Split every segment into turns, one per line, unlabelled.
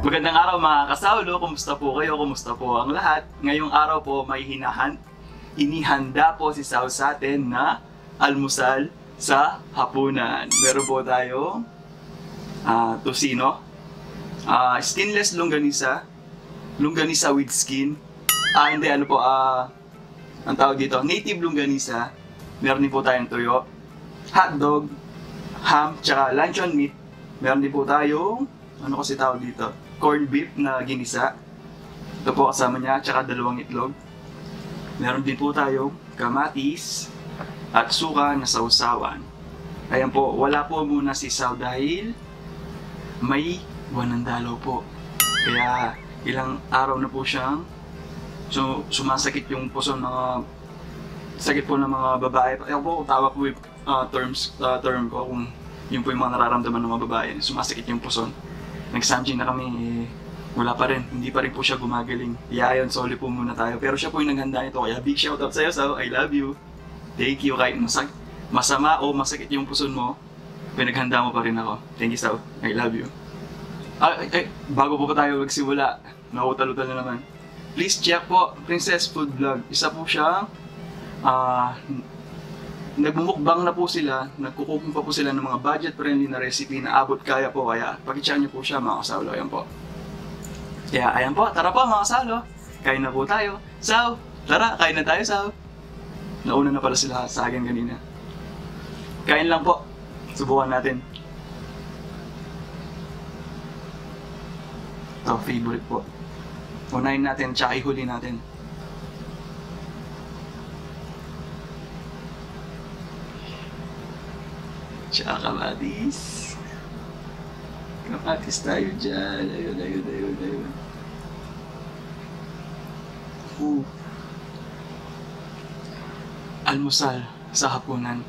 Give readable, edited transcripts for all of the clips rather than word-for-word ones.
Magandang araw mga kasaulo, kumusta po kayo? Kumusta po ang lahat? Ngayong araw po may inihanda po si Sau sa atin na almusal sa hapunan. Meron po tayong tocino, skinless longganisa with skin, ang tawag dito, native longganisa. Meron din po tayong tuyo, hotdog, ham, tsaka luncheon meat. Meron din po tayong, tawag dito, corned beef na ginisa. Ito po kasama niya, tsaka 2 itlog. Meron din po tayong kamatis at suka na sausawan. Ayan po, wala po muna si Sau dahil may buwan ng dalaw po. Kaya ilang araw na po siyang sumasakit yung puso ng sakit po ng mga babae. Ayan po, tawag po yung term ko kung yun po yung mga nararamdaman ng mga babae. Sumasakit yung puson. Nag-samging na kami, wala pa rin. Hindi pa rin po siya gumagaling. Ayon, soli po muna tayo. Pero siya po yung naghanda nito. Kaya big shoutout sa'yo, Sau. I love you. Thank you. Kahit masama o masakit yung puson mo, pinaghanda mo pa rin ako. Thank you, Sau. I love you. Bago po pa tayo magsimula, nakutal-utal na naman. Please check po, Princess Food Vlog. Isa po siyang nagmumukbang na po sila, nagkukumpong pa po sila ng mga budget-friendly na recipe na abot kaya po. Kaya pag-check niyo po siya mga kasaulo. Ayan po. Kaya ayan po, tara po mga kasaulo. Kain na po tayo. Sau, tara, kain na tayo, Sau. Nauna na pala sila sa akin kanina. Kain lang po. Subukan natin. Ito, favorite po. Unahin natin, tsaka ihuli natin. Tsaka kamatis. Kamatis tayo dyan. Ayun. Almusal sa hapunan.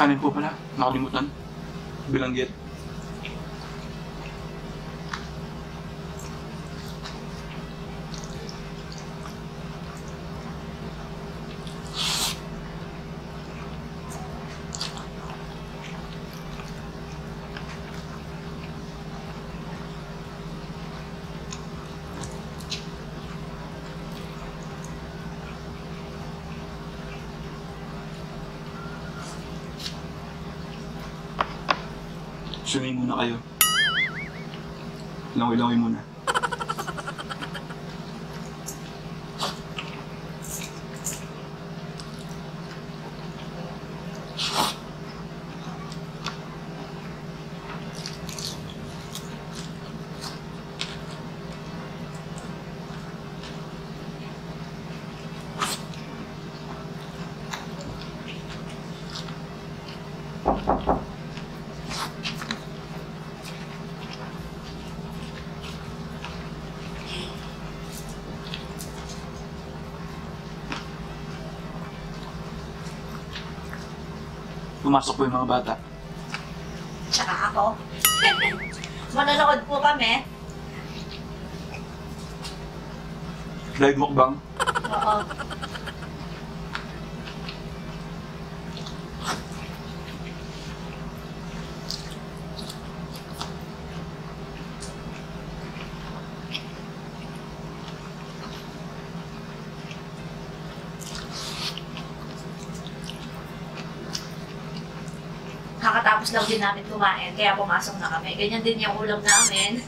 Kanin po pala, nakalimutan. Bilanggit. Swimming muna kayo. Langoy-langoy muna. Pumasok po yung mga bata.
Tsaka ako. Manonood po kami.
Live mukbang.
Oo. kakatapos lang din namin kumain, kaya pumasok na kami. Ganyan din yung ulam namin.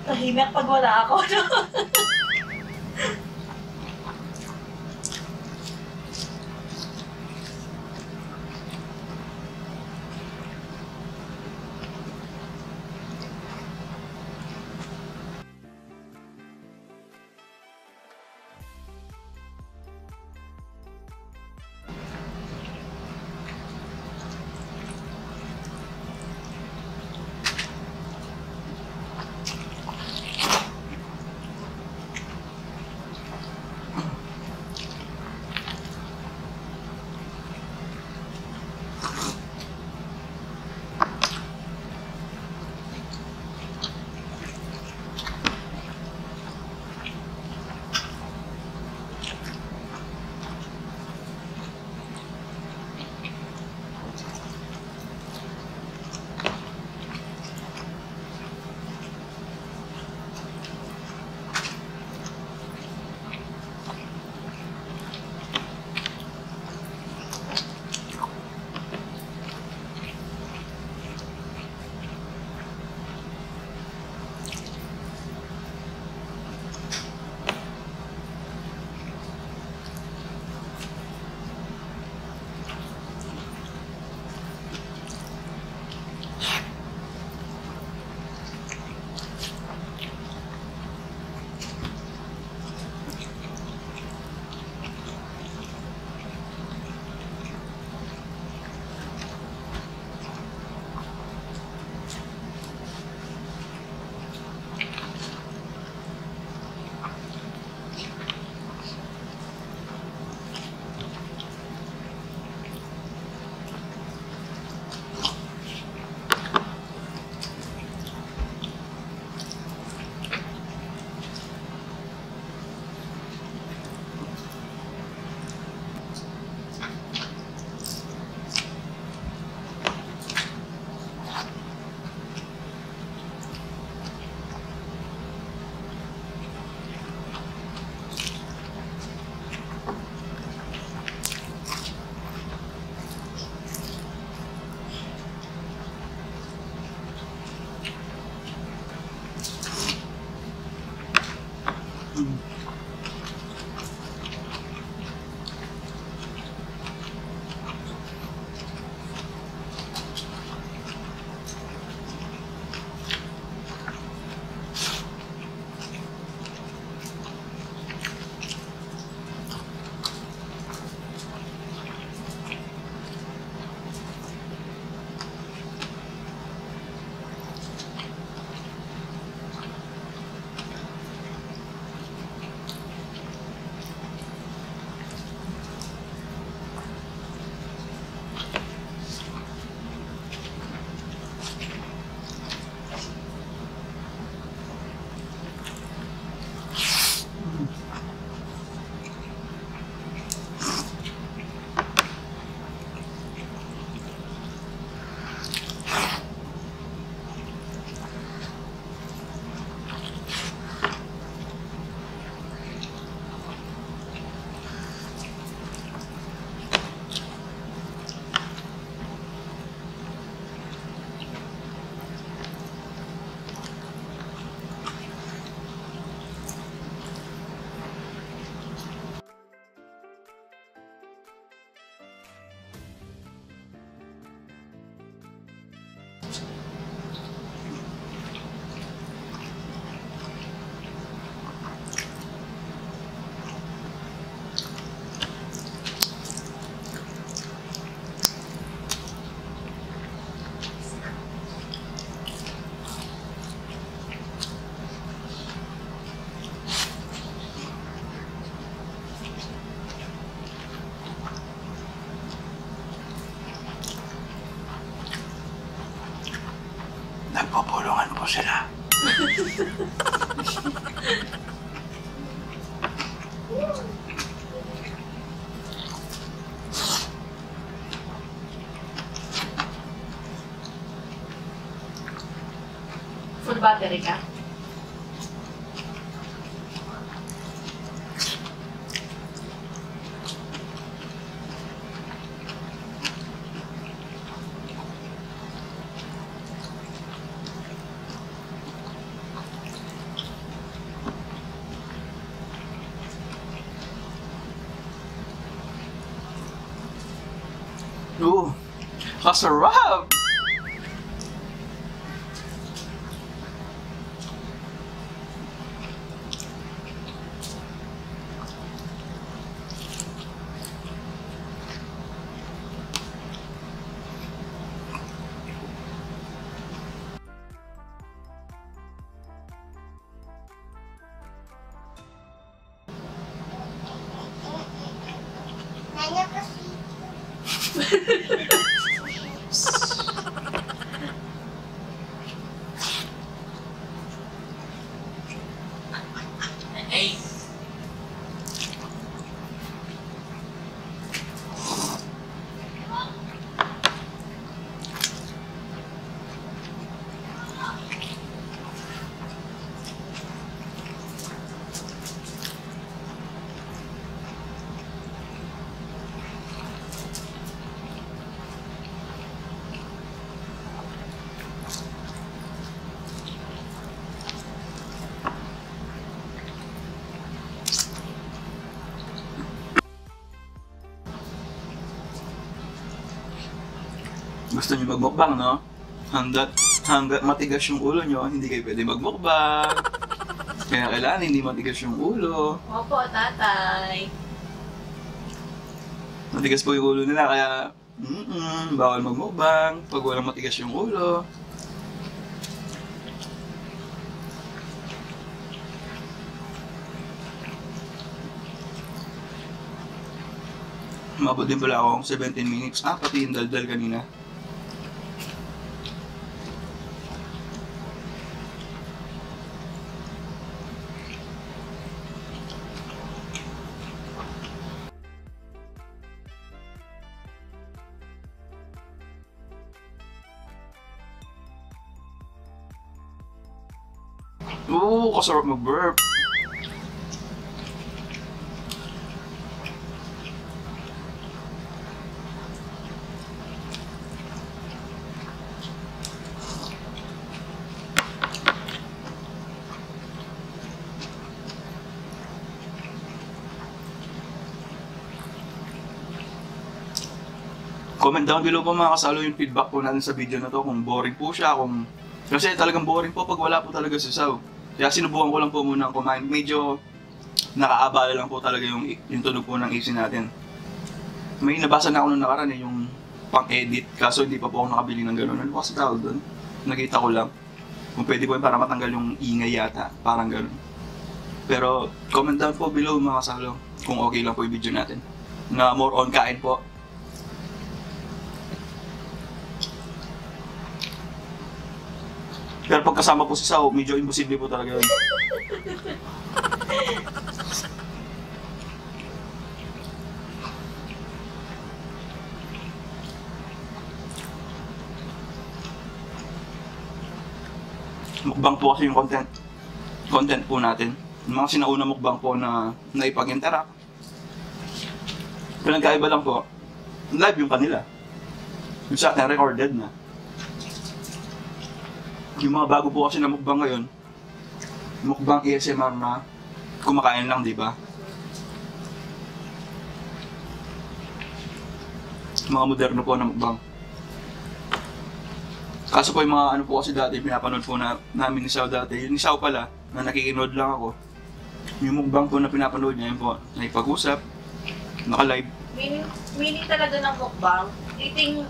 Tahimik pag wala ako.
ko sila.
Full battery ka?
Kasarap!
Nanya kasi.
Gusto niyo magmukbang, no? Hanggat matigas yung ulo nyo, hindi kayo pwede magmukbang. Kaya kailangan hindi matigas yung ulo.
Opo, tatay.
Matigas po yung ulo nila, kaya bawal magmukbang pag walang matigas yung ulo. Umabot din pala akong 17 minutes. Pati yung daldal kanina. Kasarap mag-burp. Comment down below po mga kasalo yung feedback po natin sa video na to, kung boring po siya, kasi talagang boring po pag wala po talaga sasaw. Kaya sinubukan ko lang po muna kumain. Medyo nakaabala lang po talaga yung tunog po ng AC natin. May nabasa na ako nung nakaraan yung pang-edit, kaso hindi pa po ako nakabili ng gano'n. Ano kasi tawag doon? Nakita ko lang. Kung pwede po yun para matanggal yung ingay yata, parang gano'n. Pero comment down po below mga kasalo kung okay lang po yung video natin. Na more on kain po. Pero pag kasama po si Sao, medyo imposible po talaga yun. Mukbang po kasi yung content po natin. Yung mga sinauna mukbang po na naipag-interact. Pinagkaiba lang po, live yung kanila. Yung sa atin, recorded na. Yung mga bago po kasi na mukbang ngayon, mukbang ASMR na kumakain lang, di ba? Mga moderno po na mukbang. Kaso po yung mga ano po kasi dati, pinapanood po namin ni Sao dati. Yung ni Sao pala, na nakikinood lang ako. Yung mukbang po na pinapanood niya, yun po, nakipag-usap, naka-live.
Meaning talaga ng mukbang, eating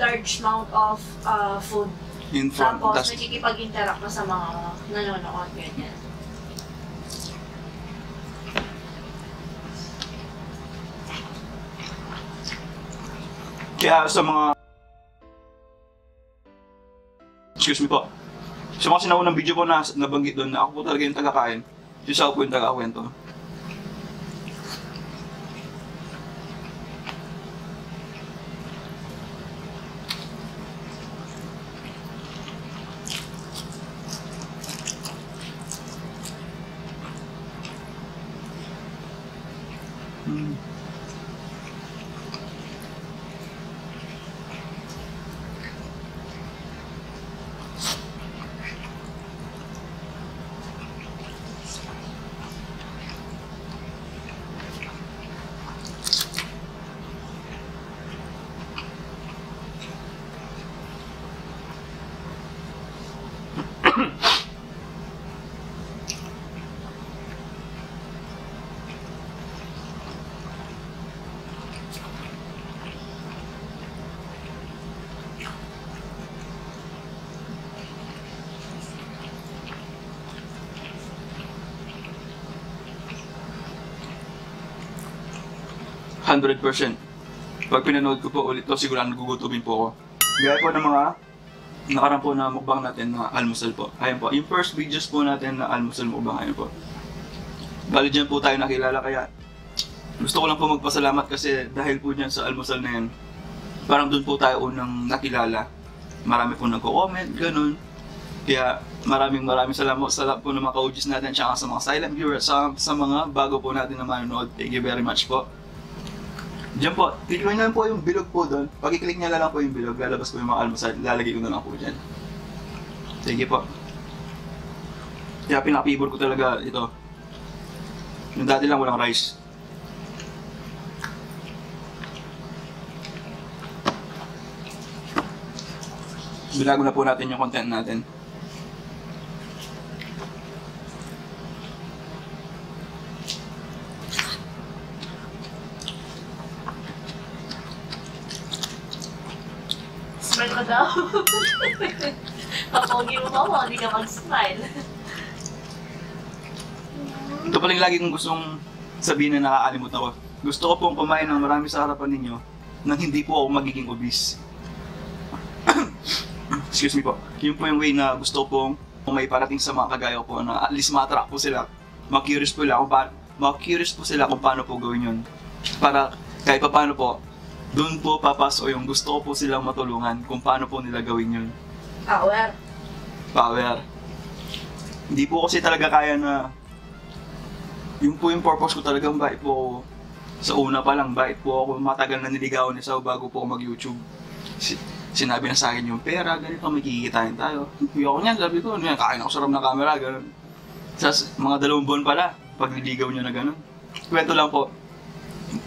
large amount of food.
In front,
Tapos nakikipag-interact ka sa mga nanonood, ganyan.
Kaya sa mga... Excuse me po. So kasi naunang video ko na nabanggit doon na ako po talaga yung taga-kain. Siya po yung taga-kwento. Hmm. %. Pag pinanood ko po ulit to, sigurado gugutumin po ako. Gaya po ng mga nakarang po na mukbang natin na almusal po. Ayun po, yung first videos po natin na almusal mukbang, ayun po. Bali dyan po tayo nakilala, kaya gusto ko lang po magpasalamat kasi dahil po dyan sa almusal na yan, parang doon po tayo unang nakilala. Marami po nagko-comment, ganun. Kaya maraming salamat sa lahat po ng mga ka-OGs natin, tsaka sa mga silent viewers, sa mga bago po natin na manonood. Thank you very much po. Diyan po, click nyo lang po yung bilog po doon. Pag-i-click nyo lang po yung bilog, lalabas po yung mga almusal, lalagay ko na lang po dyan. Sige po. Kaya pinaka-favorite ko talaga ito. Yung dati lang walang rice. Bilago na po natin yung content natin.
Smile ka daw. Kapogi mo mo, hindi ka mag-smile.
Ito pala yung lagi kong gustong sabihin na nakakalimutan ko. Gusto ko pong kumain ng marami sa harapan ninyo nang hindi po ako magiging obese. Excuse me po. Yun po yung way na gusto ko pong may parating sa mga kagaya ko po na at least ma-attract po sila. Ma-curious po sila kung paano po gawin yun. Para kahit pa paano po, doon po papasok yung gusto ko po silang matulungan kung paano po nila gawin yun. Power. Hindi po kasi talaga kaya na yun po yung purpose ko talagang bakit po ako sa una pa lang, bakit po ako matagal na niligawan ni Sao bago po ako mag-YouTube. Sinabi na sa akin yung pera, ganito, may kikitain tayo. Ayoko niyan, sabi ko, kain ako sa ram ng camera, gano'n. Sa mga 2 buwan pala, pag niligaw nyo na gano'n. Kwento lang po.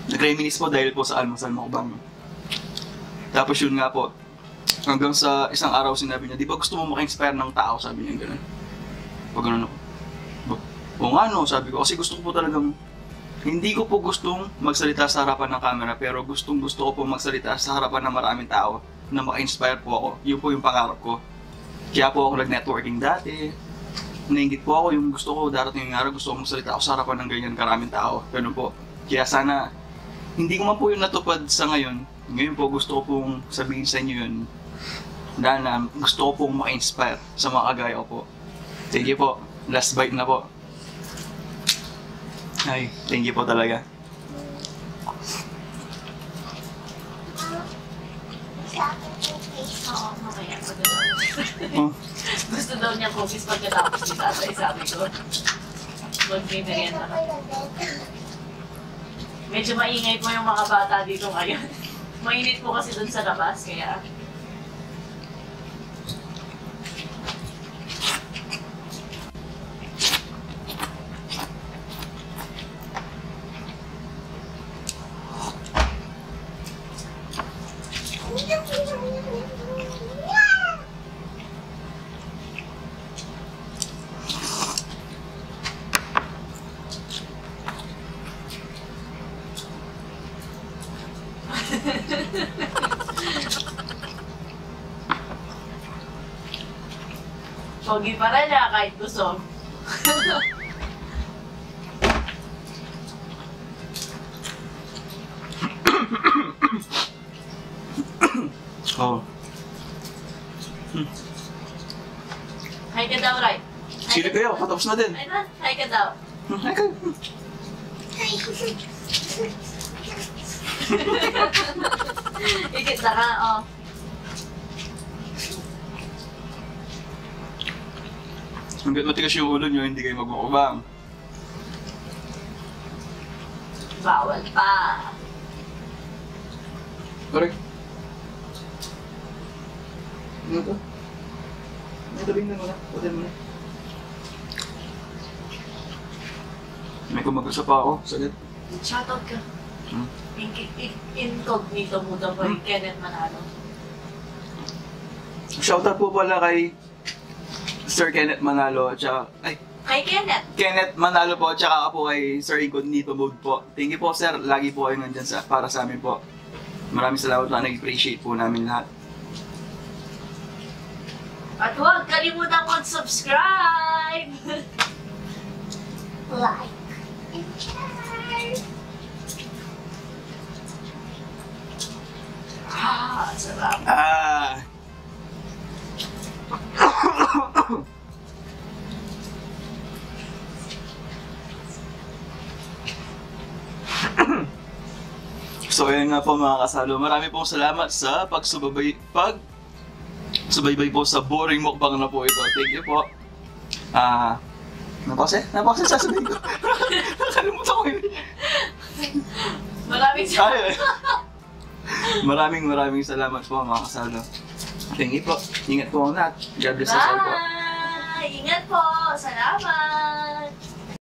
Nag-reminis po dahil po sa almusal mukbang. Tapos yun nga po, hanggang sa isang araw sinabi niya, di ba gusto mo maka-inspire ng tao? Sabi niya gano'n. Pag gano'n ako. O nga no, sabi ko, kasi gusto ko po talagang, hindi ko po gustong magsalita sa harapan ng camera, pero gusto ko po magsalita sa harapan ng maraming tao na maka-inspire po ako. Yun po yung pangarap ko. Kaya po ako nag-networking dati. Nainggit po ako yung gusto ko, darating yung araw, gusto ko magsalita ako sa harapan ng ganyan karaming tao. Ganun po. Kaya sana, hindi ko man po yung natupad sa ngayon. Ngayon po gusto ko pong sabihin sa inyo yun. Dahil na gusto ko pong maka-inspire sa mga kagaya ko po. Sige po, last bite na po. Ay, thank you po talaga.
Oo, mamaya. Gusto daw niya cookies pagkatapos ni tatay, sabi ko. Mag-merienda ka. Medyo maingay po yung mga bata dito ngayon. Mainit po kasi dun sa labas, kaya... Pogi pa rin na kahit busog.
Oh.
Hi ka daw, right?
Sili kayo, patapos na din.
Ay na, hi ka daw.
Hi kayo.
Ikit na ka, oh.
Hanggat matigas yung ulo nyo, hindi kayo magmukbang.
Bawal pa.
Correct. Ano to? May tabing na muna. Hotel muna. May kumagasa pa ako. Sagad.
Shoutout ka. Incognito mo daw ba yung Kenneth Manalo?
Shoutout po pala kay Sir Kenneth Manalo at saka... Ay!
Kay Kenneth!
Kenneth Manalo po at saka po kay Sir Incognito Mode po. Thank you po sir. Lagi po kayo nandyan para sa amin po. Maraming salamat po. Nag-appreciate po namin lahat.
At huwag kalimutan mag-subscribe!
Like and share.
Sarap.
So ayun nga po mga kasalo, marami pong salamat sa subaybay po sa boring mukbang na po ito. Thank you po. Napakasaya sasabihin ko. Nakalimutan ko yun. Maraming salamat po mga kasalo. Thank you po. Ingat po ang lahat. God bless us all po.
Bye! Ingat po! Salamat!